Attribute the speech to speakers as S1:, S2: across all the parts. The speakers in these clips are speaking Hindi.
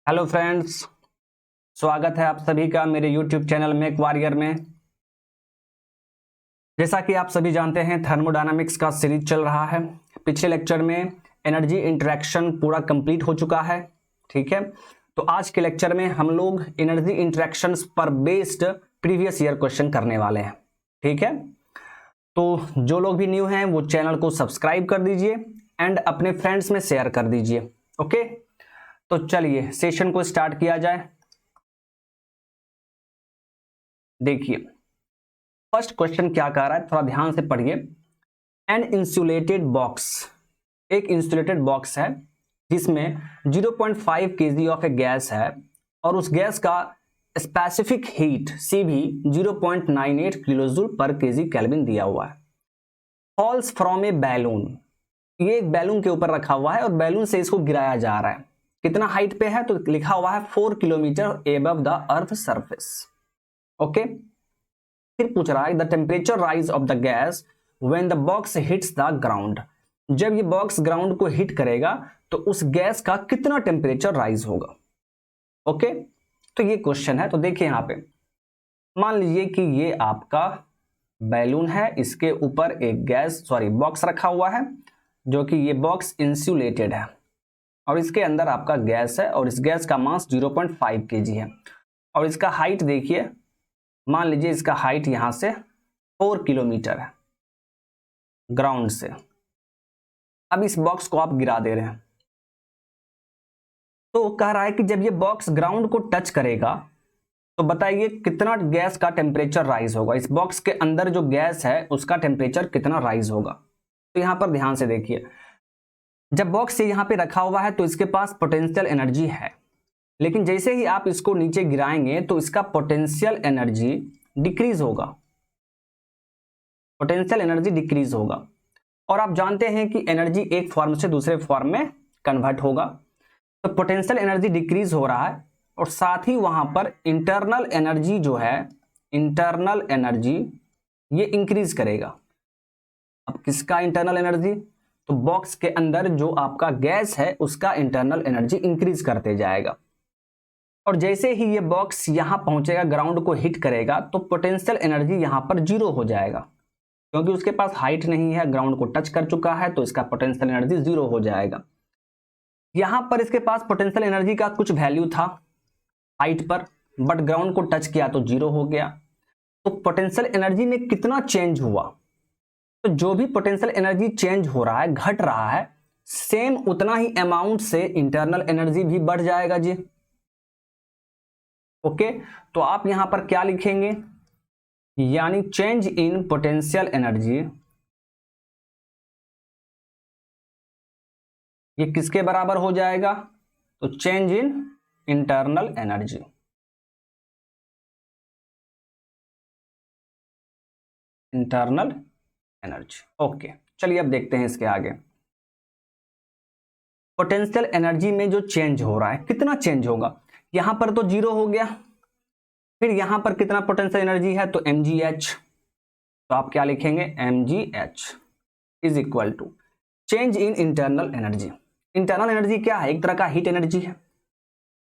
S1: हेलो फ्रेंड्स, स्वागत है आप सभी का मेरे YouTube चैनल मेक वॉरियर में। जैसा कि आप सभी जानते हैं, थर्मोडायनामिक्स का सीरीज चल रहा है। पिछले लेक्चर में एनर्जी इंटरेक्शन पूरा कंप्लीट हो चुका है। ठीक है, तो आज के लेक्चर में हम लोग एनर्जी इंटरेक्शंस पर बेस्ड प्रीवियस ईयर क्वेश्चन करने वाले हैं। ठीक है, तो जो लोग भी न्यू हैं वो चैनल को सब्सक्राइब कर दीजिए एंड अपने फ्रेंड्स में शेयर कर दीजिए। ओके, तो चलिए सेशन को स्टार्ट किया जाए। देखिए फर्स्ट क्वेश्चन क्या कह रहा है, थोड़ा ध्यान से पढ़िए। एन इंसुलेटेड बॉक्स, एक इंसुलेटेड बॉक्स है जिसमें 0.5 kg ऑफ ए गैस है और उस गैस का स्पेसिफिक हीट सी भी 0.98 किलो जूल पर केजी केल्विन दिया हुआ है। फॉल्स फ्रॉम ए बैलून, ये एक बैलून के ऊपर रखा हुआ है और बैलून से इसको गिराया जा रहा है। कितना हाइट पे है, तो लिखा हुआ है 4 kilometre above the earth surface. Okay, फिर पूछ रहा है the temperature rise of the gas when the box hits the ground. जब ये बॉक्स ग्राउंड को हिट करेगा तो उस गैस का कितना टेम्परेचर राइज होगा। ओके, तो ये क्वेश्चन है। तो देखिए यहां पे मान लीजिए कि ये आपका बैलून है, इसके ऊपर एक बॉक्स रखा हुआ है जो कि ये बॉक्स इंसुलेटेड है और इसके अंदर आपका गैस है और इस गैस का मास 0.5 kg है और इसका हाइट देखिए, मान लीजिए इसका हाइट यहां से 4 किलोमीटर है ग्राउंड से। अब इस बॉक्स को आप गिरा दे रहे हैं, तो कह रहा है कि जब ये बॉक्स ग्राउंड को टच करेगा तो बताइए कितना गैस का टेम्परेचर राइज होगा। इस बॉक्स के अंदर जो गैस है उसका टेम्परेचर कितना राइज होगा। तो यहां पर ध्यान से देखिए, जब बॉक्स यहां पे रखा हुआ है तो इसके पास पोटेंशियल एनर्जी है, लेकिन जैसे ही आप इसको नीचे गिराएंगे तो इसका पोटेंशियल एनर्जी डिक्रीज होगा, पोटेंशियल एनर्जी डिक्रीज होगा। और आप जानते हैं कि एनर्जी एक फॉर्म से दूसरे फॉर्म में कन्वर्ट होगा। तो पोटेंशियल एनर्जी डिक्रीज हो रहा है और साथ ही वहां पर इंटरनल एनर्जी जो है, इंटरनल एनर्जी ये इंक्रीज करेगा। अब किसका इंटरनल एनर्जी, तो बॉक्स के अंदर जो आपका गैस है उसका इंटरनल एनर्जी इंक्रीज करते जाएगा। और जैसे ही ये बॉक्स यहां पहुंचेगा, ग्राउंड को हिट करेगा, तो पोटेंशियल एनर्जी यहां पर जीरो हो जाएगा क्योंकि उसके पास हाइट नहीं है, ग्राउंड को टच कर चुका है, तो इसका पोटेंशियल एनर्जी जीरो हो जाएगा। यहां पर इसके पास पोटेंशियल एनर्जी का कुछ वैल्यू था हाइट पर, बट ग्राउंड को टच किया तो जीरो हो गया। तो पोटेंशियल एनर्जी में कितना चेंज हुआ, तो जो भी पोटेंशियल एनर्जी चेंज हो रहा है, घट रहा है, सेम उतना ही अमाउंट से इंटरनल एनर्जी भी बढ़ जाएगा जी। ओके, तो आप यहां पर क्या लिखेंगे, यानी चेंज इन पोटेंशियल एनर्जी ये किसके बराबर हो जाएगा, तो change in internal energy. Internal energy. Okay, चलिए अब देखते हैं इसके आगे। पोटेंशियल एनर्जी में जो चेंज हो रहा है कितना चेंज होगा, यहां पर तो जीरो हो गया, फिर यहां पर कितना पोटेंशियल एनर्जी है, तो mgh। तो आप क्या लिखेंगे, mgh is equal to change in internal energy. Internal energy क्या है, एक तरह का हीट एनर्जी है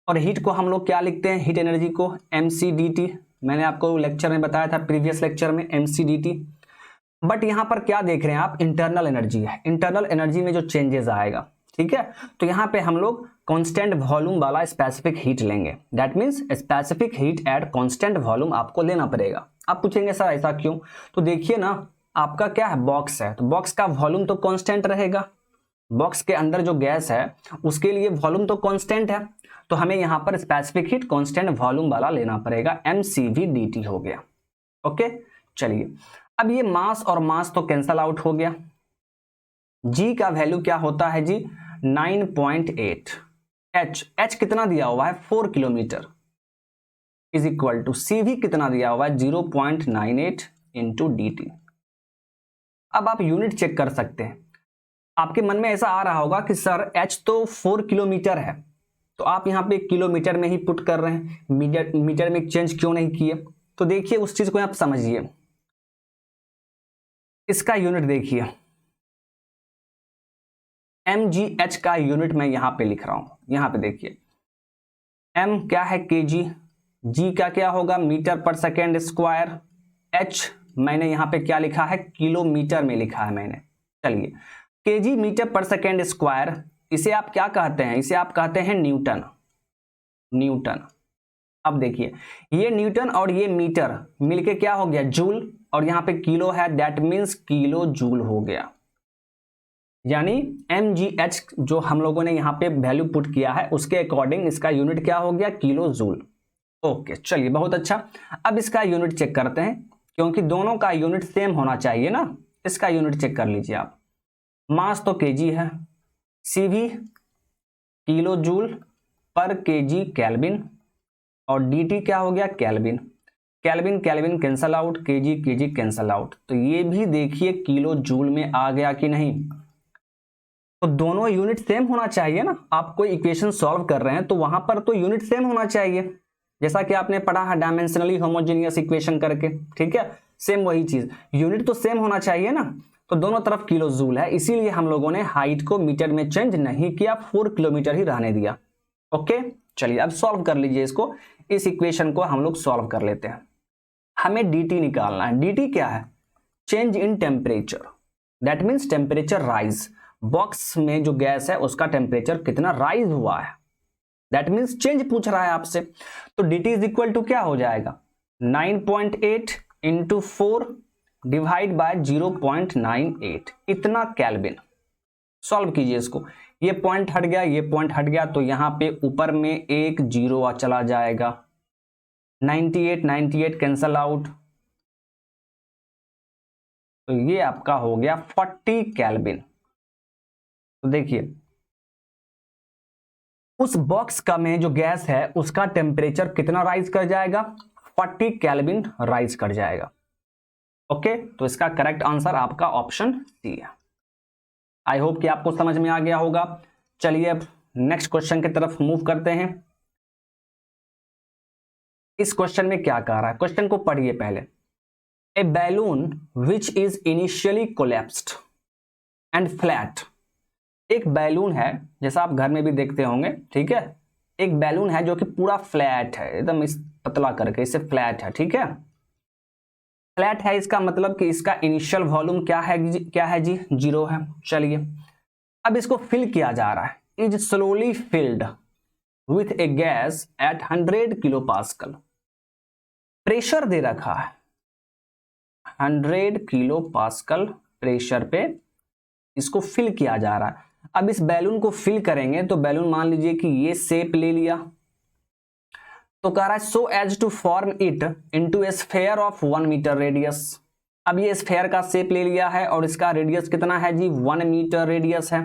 S1: और हीट को हम लोग क्या लिखते हैं, हीट एनर्जी को mcdt। मैंने आपको लेक्चर में बताया था, प्रीवियस लेक्चर में, mcdt। बट यहां पर क्या देख रहे हैं आप, इंटरनल एनर्जी है, इंटरनल एनर्जी में जो चेंजेस आएगा। ठीक है, तो यहां पे हम लोग कांस्टेंट वॉल्यूम वाला स्पेसिफिक हीट लेंगे। That means specific heat at constant volume आपको लेना पड़ेगा। आप पूछेंगे सर ऐसा क्यों, तो देखिए ना, आपका क्या है, बॉक्स है, तो बॉक्स का वॉल्यूम तो कांस्टेंट रहेगा, बॉक्स के अंदर जो गैस है उसके लिए वॉल्यूम तो कांस्टेंट है, तो हमें यहां पर स्पेसिफिक हीट कांस्टेंट वॉल्यूम वाला लेना पड़ेगा, mcvdt हो गया। ओके, चलिए अब ये मास और मास तो कैंसल आउट हो गया। g का वैल्यू क्या होता है जी, 9.8। h कितना दिया हुआ है, 4 kilometre, is equal to cv कितना दिया हुआ है, 0.98 इंटू dt। अब आप यूनिट चेक कर सकते हैं। आपके मन में ऐसा आ रहा होगा कि सर h तो 4 किलोमीटर है, तो आप यहां पे किलोमीटर में ही पुट कर रहे हैं, मीटर में चेंज क्यों नहीं किए। तो देखिए उस चीज को आप समझिए, इसका यूनिट देखिए, mgh का यूनिट मैं यहां पे लिख रहा हूं, यहां पे देखिए m क्या है केजी, g का क्या होगा मीटर पर सेकेंड स्क्वायर, h मैंने यहाँ पे क्या लिखा है किलोमीटर में लिखा है मैंने। चलिए केजी मीटर पर सेकेंड स्क्वायर, इसे आप क्या कहते हैं, इसे आप कहते हैं न्यूटन। न्यूटन। अब देखिए ये न्यूटन और ये मीटर मिलके क्या हो गया जूल, और यहाँ पे किलो है दैट मीन्स किलो जूल हो गया। यानी mgh जो हम लोगों ने यहाँ पे वैल्यू पुट किया है उसके अकॉर्डिंग इसका यूनिट क्या हो गया किलो जूल। ओके चलिए बहुत अच्छा। अब इसका यूनिट चेक करते हैं क्योंकि दोनों का यूनिट सेम होना चाहिए ना। इसका यूनिट चेक कर लीजिए आप। मास तो केजी है, CV किलो जूल पर केजी केल्विन, और dt क्या हो गया kelvin. Kelvin kelvin cancel out, KG KG cancel out, तो ये भी देखिए किलो जूल में आ गया कि नहीं। तो दोनों यूनिट सेम होना चाहिए ना। आप कोई इक्वेशन सॉल्व कर रहे हैं तो वहां पर तो यूनिट सेम होना चाहिए, जैसा कि आपने पढ़ा है डायमेंशनली होमोजेनियस इक्वेशन करके, ठीक है। सेम वही चीज, यूनिट तो सेम होना चाहिए ना। तो दोनों तरफ किलो जूल है, इसीलिए हम लोगों ने हाइट को मीटर में चेंज नहीं किया, 4 किलोमीटर ही रहने दिया। ओके चलिए अब सॉल्व कर लीजिए इसको। इस इक्वेशन को हम लोग सॉल्व कर लेते हैं। हमें dt निकालना है। dt क्या है change in temperature, that means temperature rise. Box में जो गैस है उसका टेम्परेचर कितना राइज हुआ है, दैट मीन्स चेंज पूछ रहा है आपसे। तो dt इज इक्वल टू क्या हो जाएगा 9.8 इंटू 4 डिवाइड बाय 0.98, इतना केल्विन। सॉल्व कीजिए इसको। ये पॉइंट हट गया, ये पॉइंट हट गया, तो यहां पे ऊपर में एक जीरो चला जाएगा। 98 कैंसल आउट, तो ये आपका हो गया 40 केल्विन। तो देखिए उस बॉक्स का में जो गैस है उसका टेम्परेचर कितना राइज कर जाएगा 40 केल्विन राइज कर जाएगा। ओके तो इसका करेक्ट आंसर आपका ऑप्शन सी है। आई होप कि आपको समझ में आ गया होगा। चलिए अब नेक्स्ट क्वेश्चन की तरफ मूव करते हैं। इस क्वेश्चन में क्या कह रहा है, क्वेश्चन को पढ़िए पहले। A balloon which is initially collapsed and flat. एक बैलून है, जैसा आप घर में भी देखते होंगे, ठीक है। एक बैलून है जो कि पूरा फ्लैट है, एकदम इस पतला करके, इसे फ्लैट है, ठीक है। फ्लैट है इसका मतलब कि इसका इनिशियल वॉल्यूम क्या है जी 0 है। चलिए अब इसको फिल किया जा रहा है। Is slowly filled with a gas at 100 kilo pascal. Pressure दे रखा है 100 किलो पास्कल प्रेशर पे इसको फिल किया जा रहा है। अब इस बैलून को फिल करेंगे तो बैलून मान लीजिए कि ये शेप ले लिया, तो कह रहा है so as to form it into a sphere of 1 metre radius. अब ये स्फेयर का शेप ले लिया है और इसका रेडियस कितना है जी 1 मीटर रेडियस है।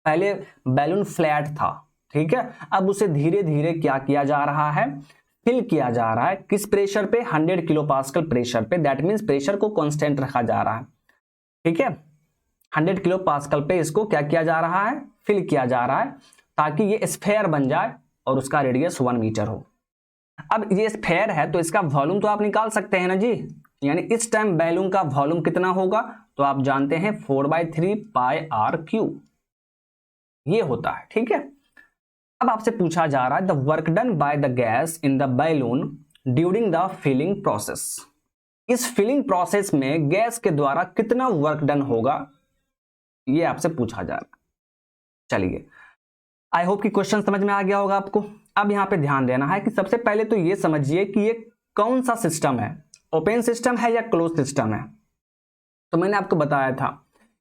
S1: पहले बैलून फ्लैट था, ठीक है। अब उसे धीरे धीरे क्या किया जा रहा है फिल किया जा रहा है। किस प्रेशर पे 100 किलो पास्कल प्रेशर पे, दैट मीन्स प्रेशर को कांस्टेंट रखा जा रहा है, ठीक है। 100 किलो पास्कल पे इसको क्या किया जा रहा है फिल किया जा रहा है ताकि ये स्फेयर बन जाए और उसका रेडियस 1 मीटर हो। अब ये स्फेयर है तो इसका वॉल्यूम तो आप निकाल सकते हैं ना जी, यानी इस टाइम बैलून का वॉल्यूम कितना होगा तो आप जानते हैं 4/3 पाई आर क्यू ये होता है, ठीक है। अब आपसे पूछा जा रहा है the work done by the gas in the balloon during the filling process. इस फिलिंग प्रोसेस में गैस के द्वारा कितना वर्क डन होगा ये आपसे पूछा जा रहा है। चलिए आई होप कि क्वेश्चन समझ में आ गया होगा आपको। अब यहां पे ध्यान देना है कि सबसे पहले तो ये समझिए कि ये कौन सा सिस्टम है, ओपन सिस्टम है या क्लोज सिस्टम है। तो मैंने आपको बताया था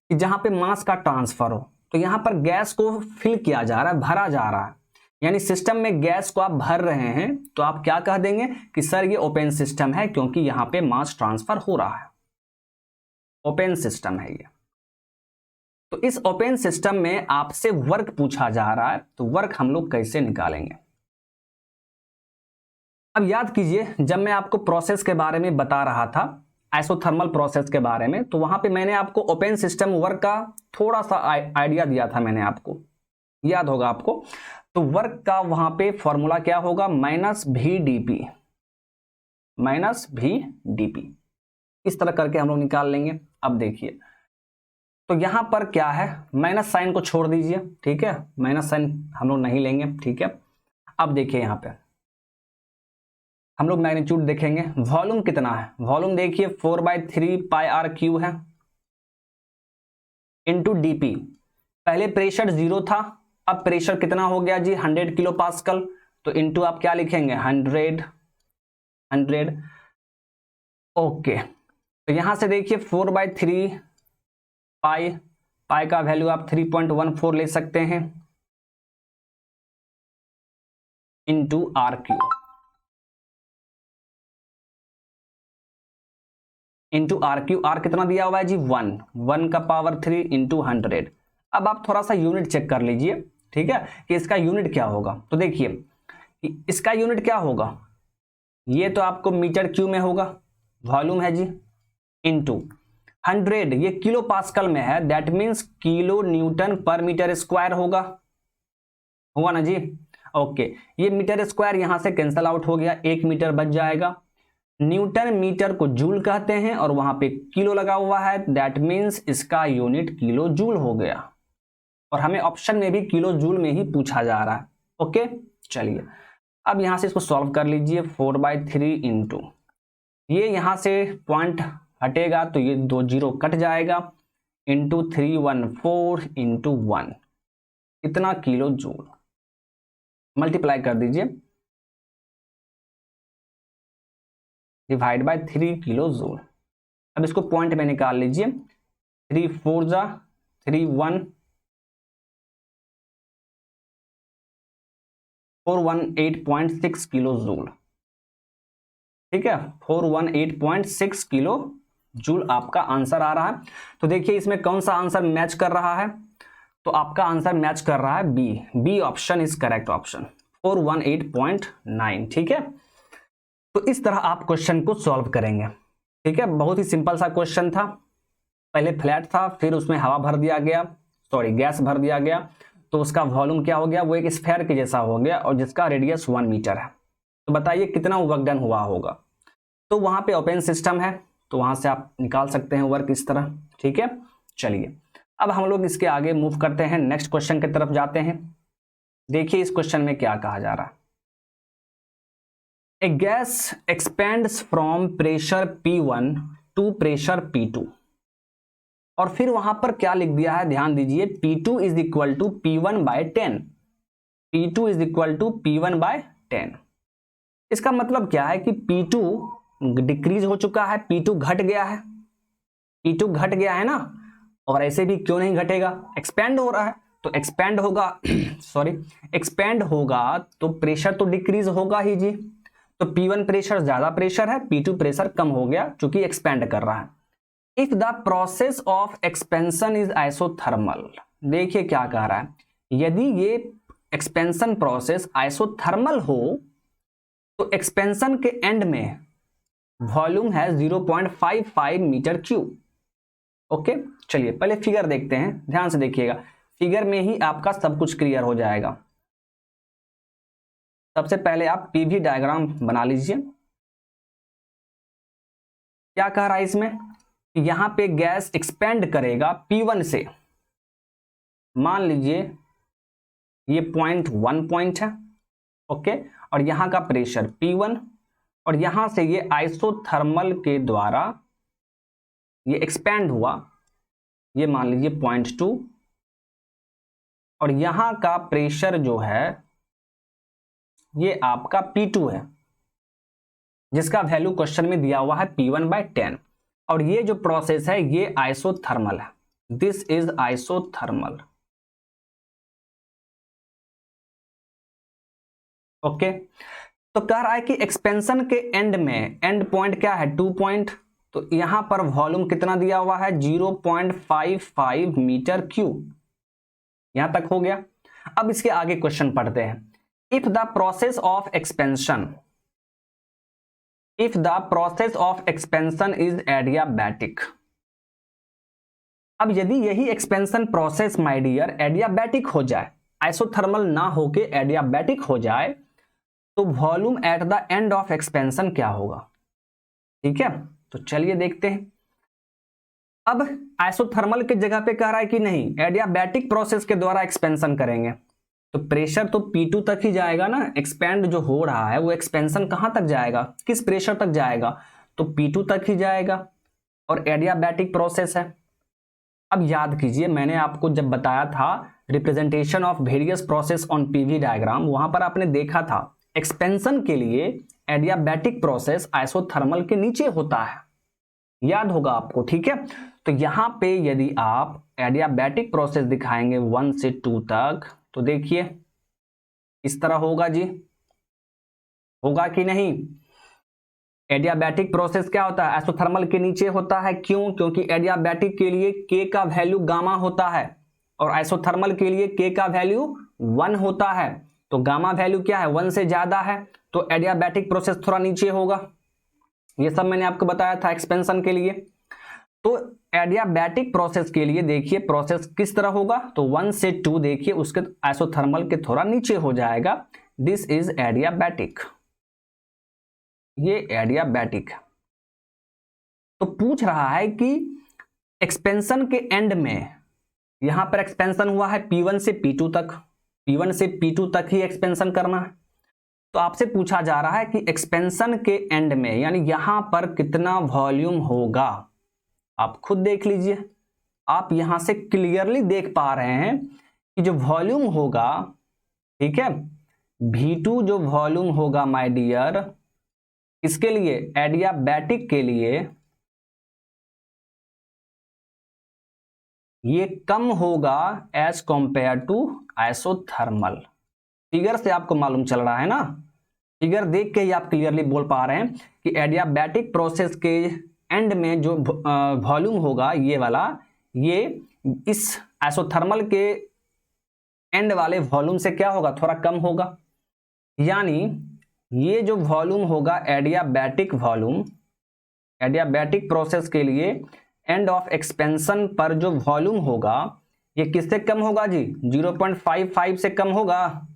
S1: कि जहां पे मास का ट्रांसफर हो तो यहां पर गैस को फिल किया जा रहा है, भरा जा रहा है, यानी सिस्टम में गैस को आप भर रहे हैं तो आप क्या कह देंगे कि सर ये ओपन सिस्टम है क्योंकि यहां पे मास ट्रांसफर हो रहा है, ओपन सिस्टम है ये। तो इस ओपन सिस्टम में आपसे वर्क पूछा जा रहा है तो वर्क हम लोग कैसे निकालेंगे। अब याद कीजिए जब मैं आपको प्रोसेस के बारे में बता रहा था, आइसोथर्मल प्रोसेस के बारे में, तो वहां पे मैंने आपको ओपन सिस्टम वर्क का थोड़ा सा आइडिया दिया था मैंने आपको, याद होगा आपको। तो वर्क का वहां पे फॉर्मूला क्या होगा -VdP, -VdP इस तरह करके हम लोग निकाल लेंगे। अब देखिए तो यहां पर क्या है माइनस साइन को छोड़ दीजिए, ठीक है, माइनस साइन हम लोग नहीं लेंगे, ठीक है। अब देखिए यहां पे हम लोग मैग्नीट्यूड देखेंगे, वॉल्यूम कितना है, वॉल्यूम देखिए 4/3 पाई आर क्यू है इंटू डीपी। पहले प्रेशर 0 था, अब प्रेशर कितना हो गया जी 100 किलो पास्कल, तो इंटू आप क्या लिखेंगे 100। ओके, तो यहां से देखिए 4/3 पाई, पाई का वैल्यू आप 3.14 ले सकते हैं into R Q, into R Q. R कितना दिया हुआ है जी 1 का पावर 3 इंटू 100। अब आप थोड़ा सा यूनिट चेक कर लीजिए, ठीक है, कि इसका यूनिट क्या होगा। तो देखिए इसका यूनिट क्या होगा, ये तो आपको मीटर क्यू में होगा, वॉल्यूम है जी, इंटू 100, ये किलो पास्कल में है, दैट मीन्स किलो न्यूटन पर मीटर स्क्वायर होगा ना जी। ओके, ये मीटर स्क्वायर यहां से कैंसल आउट हो गया, 1 मीटर बच जाएगा। न्यूटन मीटर को जूल कहते हैं और वहां पे किलो लगा हुआ है, दैट मीन्स इसका यूनिट किलो जूल हो गया, और हमें ऑप्शन में भी किलो जूल में ही पूछा जा रहा है। ओके, चलिए अब यहां से इसको सॉल्व कर लीजिए, 4/3 इंटू, ये यहां से पॉइंट हटेगा तो ये 2 जीरो कट जाएगा, इंटू 314 इंटू 1, इतना किलो जूल, मल्टीप्लाई कर दीजिए, डिवाइड बाय 3 किलो जूल। अब इसको पॉइंट में निकाल लीजिए, 3 4 जा 3 1 418.6 किलो जूल, ठीक है, 418.6 किलो जूल आपका आंसर आ रहा है। तो देखिए इसमें कौन सा आंसर मैच कर रहा है, तो आपका आंसर मैच कर रहा है B option is correct option, 418.9, ठीक है। तो इस तरह आप क्वेश्चन को सॉल्व करेंगे, ठीक है, बहुत ही सिंपल सा क्वेश्चन था, पहले फ्लैट था, फिर उसमें हवा भर दिया गया, सॉरी गैस भर दिया गया, तो उसका वॉल्यूम क्या हो गया, वो एक स्फेयर के जैसा हो गया और जिसका रेडियस 1 मीटर है। तो बताइए कितना वर्क डन हुआ होगा। तो वहां पे ओपन सिस्टम है, तो वहां से आप निकाल सकते हैं वर्क इस तरह, ठीक है। चलिए अब हम लोग इसके आगे मूव करते हैं, नेक्स्ट क्वेश्चन की तरफ जाते हैं। देखिए इस क्वेश्चन में क्या कहा जा रहा है, a gas expands from pressure P1 to pressure P2, और फिर वहां पर क्या लिख दिया है, ध्यान दीजिए, P2 is equal to P1/10, P2 is equal to P1/10। इसका मतलब क्या है कि P2 डिक्रीज हो चुका है, P2 घट गया है, P2 घट गया है ना, और ऐसे भी क्यों नहीं घटेगा, एक्सपेंड हो रहा है, तो एक्सपेंड होगा सॉरी एक्सपेंड होगा तो प्रेशर तो डिक्रीज होगा ही जी। तो P1 प्रेशर ज्यादा प्रेशर है, P2 प्रेशर कम हो गया क्योंकि एक्सपेंड कर रहा है। If the process of expansion is isothermal, देखिए क्या कह रहा है, यदि ये एक्सपेंशन प्रोसेस आइसोथर्मल हो तो एक्सपेंशन के एंड में वॉल्यूम है 0.55 मीटर क्यूब। ओके, चलिए पहले फिगर देखते हैं, ध्यान से देखिएगा, फिगर में ही आपका सब कुछ क्लियर हो जाएगा। सबसे पहले आप पीवी डायग्राम बना लीजिए। क्या कह रहा है इसमें, यहां पे गैस एक्सपेंड करेगा P1 से, मान लीजिए ये पॉइंट 1 पॉइंट है, ओके, और यहां का प्रेशर P1, और यहां से ये आइसोथर्मल के द्वारा ये एक्सपेंड हुआ, ये मान लीजिए पॉइंट 2, और यहां का प्रेशर जो है ये आपका P2 है, जिसका वैल्यू क्वेश्चन में दिया हुआ है P1/10, और ये जो प्रोसेस है ये आइसोथर्मल है, दिस इज आइसोथर्मल। ओके, तो कह रहा है कि एक्सपेंशन के एंड में, एंड पॉइंट क्या है 2 पॉइंट, तो यहां पर वॉल्यूम कितना दिया हुआ है 0.55 मीटर क्यूब, यहां तक हो गया। अब इसके आगे क्वेश्चन पढ़ते हैं, if the process of expansion is adiabatic, अब यदि यही expansion process my dear adiabatic हो जाए, आइसोथर्मल ना होके एडियाबैटिक हो जाए, तो volume at the end of expansion क्या होगा, ठीक है। तो चलिए देखते हैं। अब आइसोथर्मल की जगह पे कह रहा है कि नहीं, एडियाबैटिक प्रोसेस के द्वारा एक्सपेंशन करेंगे, तो प्रेशर तो P2 तक ही जाएगा ना, एक्सपेंड जो हो रहा है वो एक्सपेंशन कहां तक जाएगा, किस प्रेशर तक जाएगा, तो P2 तक ही जाएगा, और एडियाबैटिक प्रोसेस है। अब याद कीजिए, मैंने आपको जब बताया था representation of various process on PV diagram, वहां पर आपने देखा था एक्सपेंशन के लिए एडियाबैटिक प्रोसेस आइसोथर्मल के नीचे होता है, याद होगा आपको, ठीक है। तो यहां पे यदि आप एडियाबैटिक प्रोसेस दिखाएंगे 1 से 2 तक, तो देखिए इस तरह होगा जी, होगा कि नहीं। एडियाबैटिक प्रोसेस क्या होता है, आइसोथर्मल के नीचे होता है, क्यों, क्योंकि एडियाबैटिक के लिए K का वैल्यू गामा होता है और आइसोथर्मल के लिए K का वैल्यू 1 होता है। तो गामा वैल्यू क्या है, 1 से ज्यादा है, तो एडियाबैटिक प्रोसेस थोड़ा नीचे होगा। ये सब मैंने आपको बताया था एक्सपेंशन के लिए। तो एडियाबैटिक प्रोसेस के लिए देखिए प्रोसेस किस तरह होगा, तो 1 से 2 देखिए उसके आइसोथर्मल के थोड़ा नीचे हो जाएगा, दिस इज एडियाबैटिक, ये एडियाबैटिक। तो पूछ रहा है कि एक्सपेंशन के एंड में, यहां पर एक्सपेंशन हुआ है P1 से P2 तक, P1 से P2 तक ही एक्सपेंशन करना है। तो आपसे पूछा जा रहा है कि एक्सपेंशन के एंड में यानी यहां पर कितना वॉल्यूम होगा। आप खुद देख लीजिए, आप यहां से क्लियरली देख पा रहे हैं कि जो वॉल्यूम होगा, ठीक है, V2 जो वॉल्यूम होगा माय डियर, इसके लिए एडियाबैटिक के लिए ये कम होगा as compare to isothermal. Figure से आपको मालूम चल रहा है ना, फिगर देख के ही आप क्लियरली बोल पा रहे हैं कि एडियाबैटिक प्रोसेस के एंड में जो वॉल्यूम होगा ये वाला, ये इस आइसोथर्मल के एंड वाले वॉल्यूम से क्या होगा, थोड़ा कम होगा। यानी ये जो वॉल्यूम होगा एडियाबैटिक वॉल्यूम, एडियाबैटिक प्रोसेस के लिए एंड ऑफ एक्सपेंशन पर जो वॉल्यूम होगा ये किससे कम होगा जी, 0.55 से कम होगा,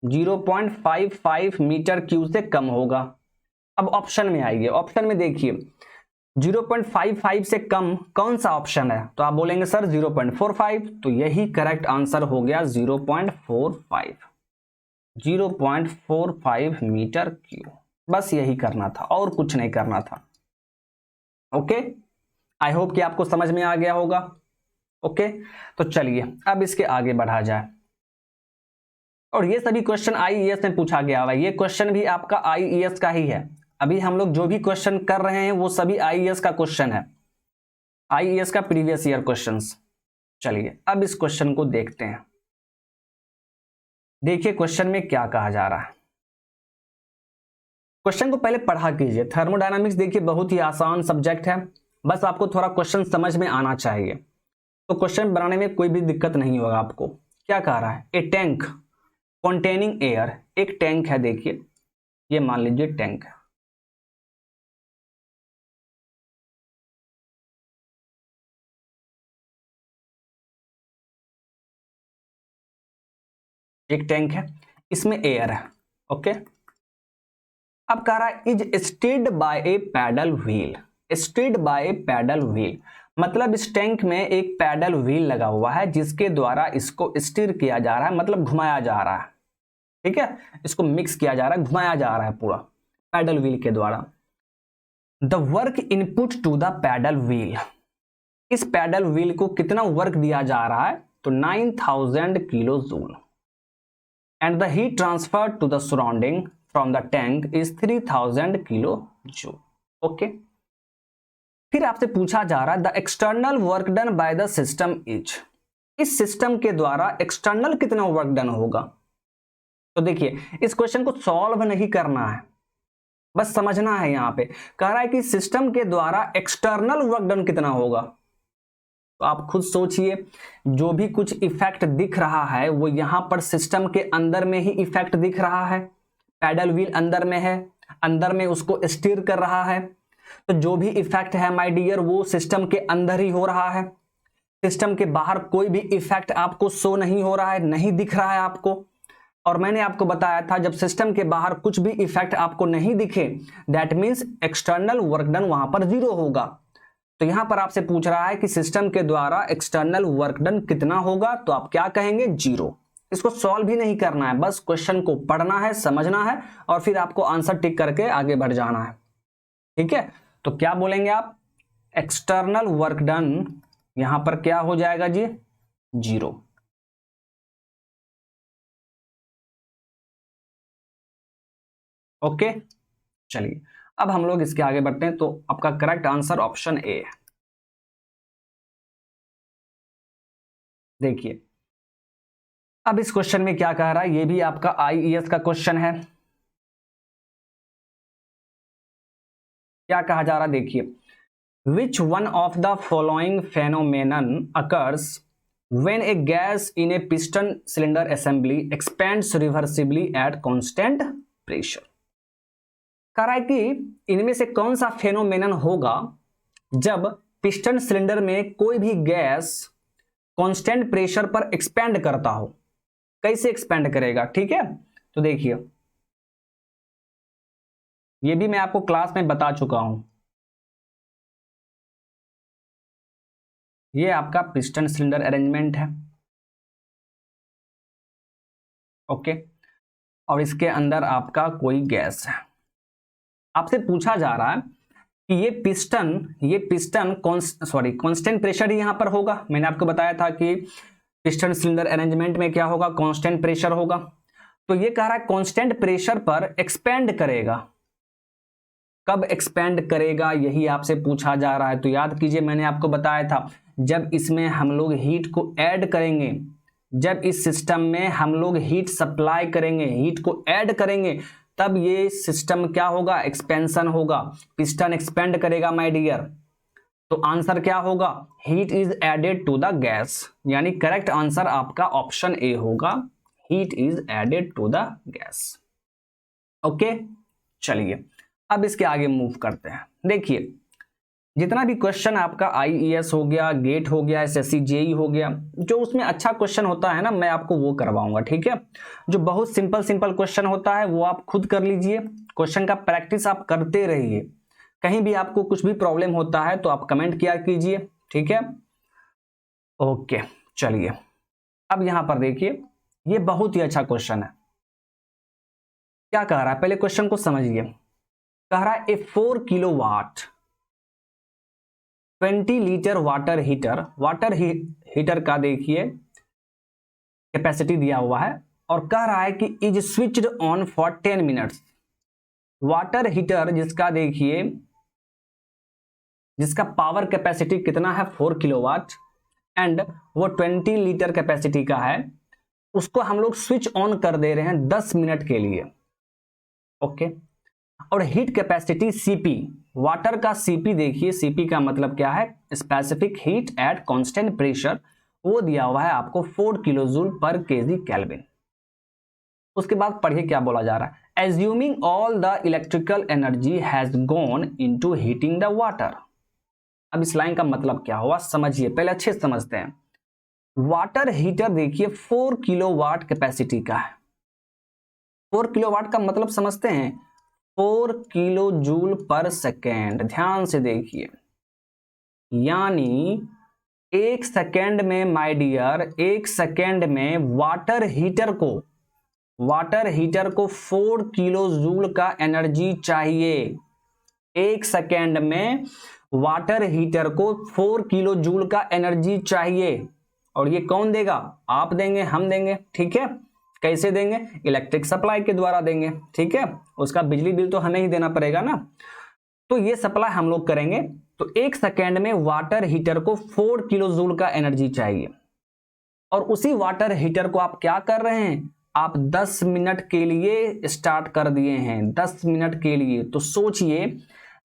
S1: 0.55 मीटर क्यूब से कम होगा। अब ऑप्शन में आइए, ऑप्शन में देखिए 0.55 से कम कौन सा ऑप्शन है, तो आप बोलेंगे सर 0.45, तो यही करेक्ट आंसर हो गया 0.45, 0.45 मीटर क्यूब। बस यही करना था और कुछ नहीं करना था। ओके, आई होप कि आपको समझ में आ गया होगा। ओके, तो चलिए अब इसके आगे बढ़ा जाए। और ये सभी क्वेश्चन आईईएस में पूछा गया हुआ है, ये क्वेश्चन भी आपका आईईएस का ही है। अभी हम लोग जो भी क्वेश्चन कर रहे हैं वो सभी आईईएस का क्वेश्चन है, आईईएस का प्रीवियस ईयर क्वेश्चंस। चलिए अब इस क्वेश्चन को देखते हैं। देखिए क्वेश्चन में क्या कहा जा रहा है, क्वेश्चन को पहले पढ़ा कीजिए। थर्मोडायनामिक्स देखिए बहुत ही आसान सब्जेक्ट है, बस आपको थोड़ा क्वेश्चन समझ में आना चाहिए, तो क्वेश्चन बनाने में कोई भी दिक्कत नहीं होगा आपको। क्या कह रहा है, ए टैंक कंटेनिंग एयर, एक टैंक है, देखिए ये मान लीजिए टैंक है, एक टैंक है, इसमें एयर है। ओके, अब कह रहा है is stirred by a paddle wheel, stirred by a paddle wheel, मतलब इस टैंक में एक पैडल व्हील लगा हुआ है जिसके द्वारा इसको स्टीर किया जा रहा है, मतलब घुमाया जा रहा है। ठीक है, इसको मिक्स किया जा रहा है, घुमाया जा रहा है पूरा पैडल व्हील के द्वारा। The work input to the paddle wheel, इस पैडल व्हील को कितना वर्क दिया जा रहा है, तो 9000 kilo joule, and the heat transfer to the surrounding from the tank is 3000 kilo joule. Okay, फिर आपसे पूछा जा रहा है the external work done by the system is, इस सिस्टम के द्वारा एक्सटर्नल कितना वर्क डन होगा। तो देखिए इस क्वेश्चन को सॉल्व नहीं करना है, बस समझना है। यहां पे कह रहा है कि सिस्टम के द्वारा एक्सटर्नल वर्क डन कितना होगा, तो आप खुद सोचिए, जो भी कुछ इफेक्ट दिख रहा है वो यहां पर सिस्टम के अंदर में ही इफेक्ट दिख रहा है, पैडल व्हील अंदर में है, अंदर में उसको स्टीर कर रहा है, तो जो भी इफेक्ट है माय डियर वो सिस्टम के अंदर ही हो रहा है, सिस्टम के बाहर कोई भी इफेक्ट आपको शो नहीं हो रहा है, नहीं दिख रहा है आपको। और मैंने आपको बताया था जब सिस्टम के बाहर कुछ भी इफेक्ट आपको नहीं दिखे, that means external work done वहां पर 0 होगा। तो यहां पर आपसे पूछ रहा है कि सिस्टम के द्वारा एक्सटर्नल वर्क डन कितना होगा, तो आप क्या कहेंगे, 0। इसको सॉल्व भी नहीं करना है, बस क्वेश्चन को पढ़ना है, समझना है और फिर आपको आंसर टिक करके आगे बढ़ जाना है। ठीक है, तो क्या बोलेंगे आप, एक्सटर्नल वर्क डन यहां पर क्या हो जाएगा जी, 0। ओके, चलिए अब हम लोग इसके आगे बढ़ते हैं। तो आपका करेक्ट आंसर ऑप्शन ए है। देखिए अब इस क्वेश्चन में क्या कह रहा है, ये भी आपका आईईएस का क्वेश्चन है। क्या कहा जा रहा है, देखिए, which one of the following phenomenon occurs when a gas in a piston cylinder assembly expands reversibly at constant pressure। कह रहा है कि इनमें से कौन सा फेनोमेनन होगा जब पिस्टन सिलेंडर में कोई भी गैस कांस्टेंट प्रेशर पर एक्सपेंड करता हो। कैसे एक्सपेंड करेगा, ठीक है, तो देखिए ये भी मैं आपको क्लास में बता चुका हूं। ये आपका पिस्टन सिलेंडर अरेंजमेंट है, ओके, और इसके अंदर आपका कोई गैस है। आपसे पूछा जा रहा है कि ये पिस्टन कांस्टेंट प्रेशर ही यहां पर होगा। मैंने आपको बताया था कि पिस्टन सिलेंडर अरेंजमेंट में क्या होगा, कांस्टेंट प्रेशर होगा। तो ये कह रहा है कांस्टेंट प्रेशर पर एक्सपेंड करेगा। कब एक्सपेंड करेगा, यही आपसे पूछा जा रहा है। तो याद कीजिए, मैंने आपको बताया था जब इसमें हम लोग हीट को ऐड करेंगे, जब इस सिस्टम में हम लोग हीट सप्लाई करेंगे, हीट को ऐड करेंगे, तब ये सिस्टम क्या होगा, एक्सपेंशन होगा, पिस्टन एक्सपेंड करेगा माय डियर। तो आंसर क्या होगा, heat is added to the gas, यानी करेक्ट आंसर आपका ऑप्शन ए होगा, heat is added to the gas. Okay, चलिए अब इसके आगे मूव करते हैं। देखिए जितना भी क्वेश्चन आपका आईईएस हो गया, गेट हो गया, एसएससी जेई हो गया, जो उसमें अच्छा क्वेश्चन होता है ना, मैं आपको वो करवाऊंगा। ठीक है, जो बहुत सिंपल क्वेश्चन होता है वो आप खुद कर लीजिए, क्वेश्चन का प्रैक्टिस आप करते रहिए। कहीं भी आपको कुछ भी प्रॉब्लम होता है तो आप कमेंट किया कीजिए, ठीक है। ओके, चलिए अब यहां पर देखिए, ये बहुत ही अच्छा क्वेश्चन है। क्या कह रहा है, पहले क्वेश्चन को समझिए। कह रहा है ए 4 किलोवाट 20 लीटर वाटर हीटर का देखिए कैपेसिटी दिया हुआ है और कह रहा है कि is switched on for 10 minutes. Water heater जिसका देखिए, जिसका पावर कैपेसिटी कितना है, 4 किलोवाट, एंड वो 20 लीटर कैपेसिटी का है, उसको हम लोग स्विच ऑन कर दे रहे हैं 10 मिनट के लिए। ओके, और हीट कैपेसिटी सीपी, वाटर का सीपी देखिए, सीपी का मतलब क्या है, specific heat at constant pressure, वो दिया हुआ है आपको 4 किलो जूल पर केजी केल्विन। उसके बाद पढ़िए क्या बोला जा रहा है, assuming all the electrical energy has gone into heating the water. अब इस लाइन का मतलब क्या हुआ समझिए, पहले अच्छे से समझते हैं। वाटर हीटर देखिए 4 किलोवाट कैपेसिटी का है। 4 किलोवाट का मतलब समझते हैं, 4 किलो जूल पर सेकेंड। ध्यान से देखिए, यानी 1 सेकेंड में माय डियर, 1 सेकेंड में वाटर हीटर को 4 किलो जूल का एनर्जी चाहिए। 1 सेकेंड में वाटर हीटर को 4 किलो जूल का एनर्जी चाहिए। और ये कौन देगा, आप देंगे, हम देंगे, ठीक है। कैसे देंगे, इलेक्ट्रिक सप्लाई के द्वारा देंगे, ठीक है। उसका बिजली बिल तो हमें ही देना पड़ेगा ना, तो ये सप्लाई हम लोग करेंगे। तो 1 सेकेंड में वाटर हीटर को 4 किलो जूल का एनर्जी चाहिए, और उसी वाटर हीटर को आप क्या कर रहे हैं, आप 10 मिनट के लिए स्टार्ट कर दिए हैं, 10 मिनट के लिए। तो सोचिए,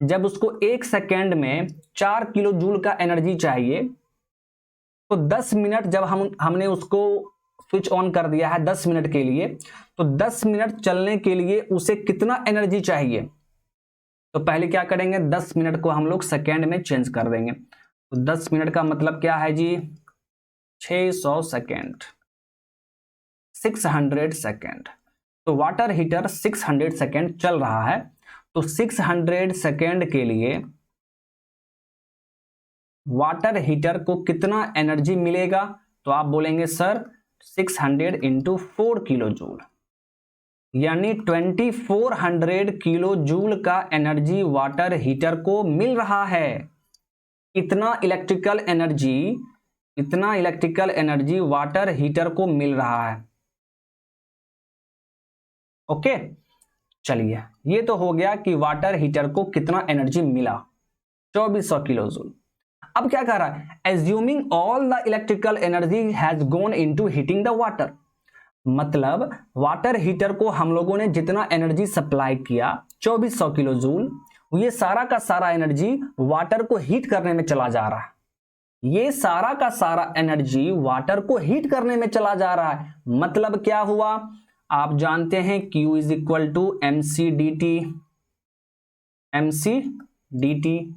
S1: जब उसको 1 सेकेंड में 4 किलो जूल का एनर्जी चाहिए, तो 10 मिनट जब हमने उसको स्विच ऑन कर दिया है 10 मिनट के लिए, तो 10 मिनट चलने के लिए उसे कितना एनर्जी चाहिए। तो पहले क्या करेंगे, 10 मिनट को हम लोग सेकेंड में चेंज कर देंगे। तो 10 मिनट का मतलब क्या है जी, 600 सेकेंड, 600 सेकेंड। तो वाटर हीटर 600 सेकेंड चल रहा है, तो 600 सेकेंड के लिए वाटर हीटर को कितना एनर्जी मिलेगा, तो आप बोलेंगे सर 600 इंटू 4 किलो जूल, यानी 2400 किलो जूल का एनर्जी वाटर हीटर को मिल रहा है। इतना इलेक्ट्रिकल एनर्जी वाटर हीटर को मिल रहा है। ओके, चलिए ये तो हो गया कि वाटर हीटर को कितना एनर्जी मिला, 2400 किलो जूल। अब क्या कह रहा है, assuming all the electrical energy has gone into heating the water, मतलब वाटर हीटर को हम लोगों ने जितना एनर्जी सप्लाई किया 2400 किलो जूल, ये सारा का सारा एनर्जी वाटर को हीट करने में चला जा रहा है। ये सारा का सारा एनर्जी वाटर को हीट करने में चला जा रहा है। मतलब क्या हुआ, आप जानते हैं Q is equal to MC dt।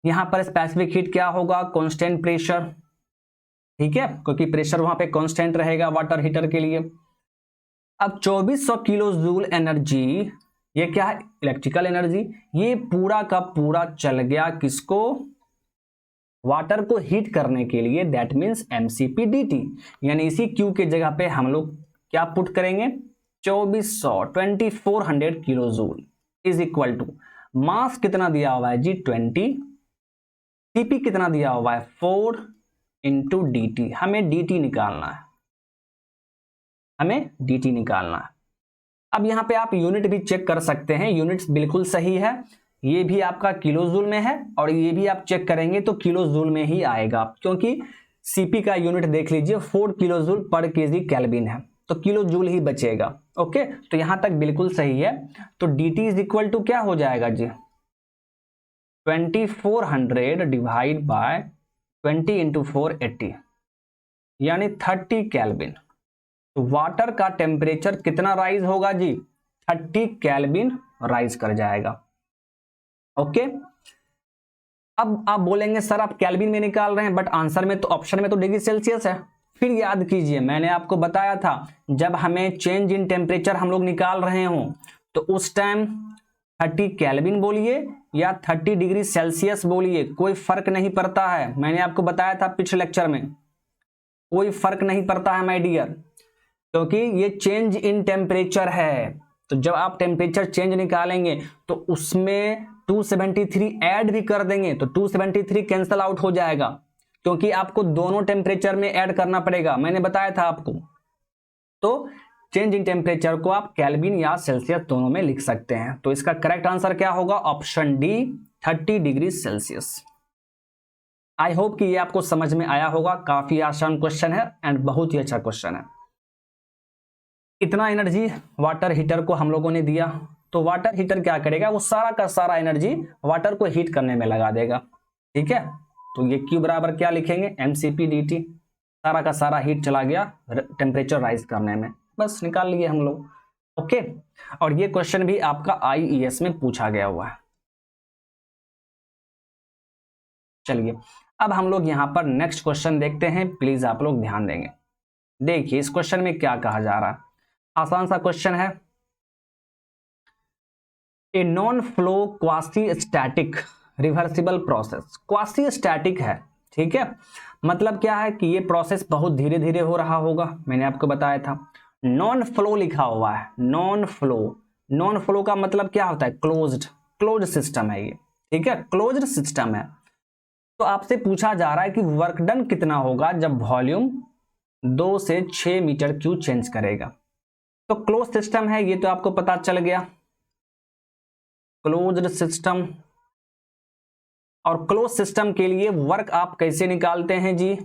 S1: यहां पर स्पेसिफिक हीट क्या होगा, कांस्टेंट प्रेशर, ठीक है, क्योंकि प्रेशर वहां पे कांस्टेंट रहेगा वाटर हीटर के लिए। अब 2400 किलो जूल एनर्जी, ये क्या है, इलेक्ट्रिकल एनर्जी, ये पूरा का पूरा चल गया किसको, वाटर को हीट करने के लिए, दैट मीन्स MCP dt। यानी इसी Q के जगह पे हम लोग क्या पुट करेंगे, 2400 kilo joule is equal to mass कितना दिया हुआ है जी 20, CP कितना दिया हुआ है 4 इंटू dt। हमें dt निकालना है, अब यहां पे आप यूनिट भी चेक कर सकते हैं, यूनिट्स बिल्कुल सही है, ये भी आपका किलो जूल में है और ये भी आप चेक करेंगे तो किलो जूल में ही आएगा, क्योंकि CP का यूनिट देख लीजिए 4 किलो जूल पर केजी केल्विन है, तो किलो जूल ही बचेगा। ओके, तो यहां तक बिल्कुल सही है। तो dt इज इक्वल टू क्या हो जाएगा जी, 2400 डिवाइड बाय 20 इंटू 4 80, यानी 30 केल्विन। तो वाटर का टेम्परेचर कितना राइज होगा जी, 30 केल्विन राइज कर जाएगा। ओके, अब आप बोलेंगे सर आप केल्विन में निकाल रहे हैं, बट आंसर में तो ऑप्शन में तो डिग्री सेल्सियस है। फिर याद कीजिए, मैंने आपको बताया था जब हमें चेंज इन टेम्परेचर हम लोग निकाल रहे हो तो उस टाइम 30 केल्विन बोलिए या 30 डिग्री सेल्सियस बोलिए, कोई फर्क नहीं पड़ता है। मैंने आपको बताया था पिछले लेक्चर में, कोई फर्क नहीं पड़ता है माय डियर, क्योंकि ये चेंज इन टेम्परेचर है। तो जब आप टेम्परेचर चेंज निकालेंगे तो उसमें 273 ऐड भी कर देंगे तो 273 कैंसल आउट हो जाएगा, क्योंकि आपको दोनों टेम्परेचर में ऐड करना पड़ेगा, मैंने बताया था आपको। तो चेंज इन टेम्परेचर को आप केल्विन या सेल्सियस दोनों में लिख सकते हैं। तो इसका करेक्ट आंसर क्या होगा, option D 30 degree Celsius. I hope कि ये आपको समझ में आया होगा, काफी आसान क्वेश्चन है एंड बहुत ही अच्छा क्वेश्चन है। इतना एनर्जी वाटर हीटर को हम लोगों ने दिया, तो वाटर हीटर क्या करेगा, वो सारा का सारा एनर्जी वाटर को हीट करने में लगा देगा। ठीक है, तो ये Q बराबर क्या लिखेंगे, MCP dt, सारा का सारा हीट चला गया टेम्परेचर राइज करने में, बस निकाल लिए हम लोग। ओके, और ये क्वेश्चन भी आपका IES में पूछा गया हुआ है। चलिए अब हम लोग यहां पर नेक्स्ट क्वेश्चन देखते हैं, प्लीज आप लोग ध्यान देंगे। देखिए इस क्वेश्चन में क्या कहा जा रहा है, आसान सा क्वेश्चन है। A non flow quasi static reversible process, quasi static है, ठीक है, मतलब क्या है कि ये प्रोसेस बहुत धीरे धीरे हो रहा होगा, मैंने आपको बताया था। नॉन फ्लो लिखा हुआ है, नॉन फ्लो का मतलब क्या होता है, क्लोज्ड सिस्टम है ये, ठीक है, क्लोज्ड सिस्टम है। तो आपसे पूछा जा रहा है कि वर्क डन कितना होगा जब वॉल्यूम 2 से 6 मीटर क्यूब चेंज करेगा। तो क्लोज सिस्टम है ये तो आपको पता चल गया, क्लोज्ड सिस्टम। और क्लोज सिस्टम के लिए वर्क आप कैसे निकालते हैं जी,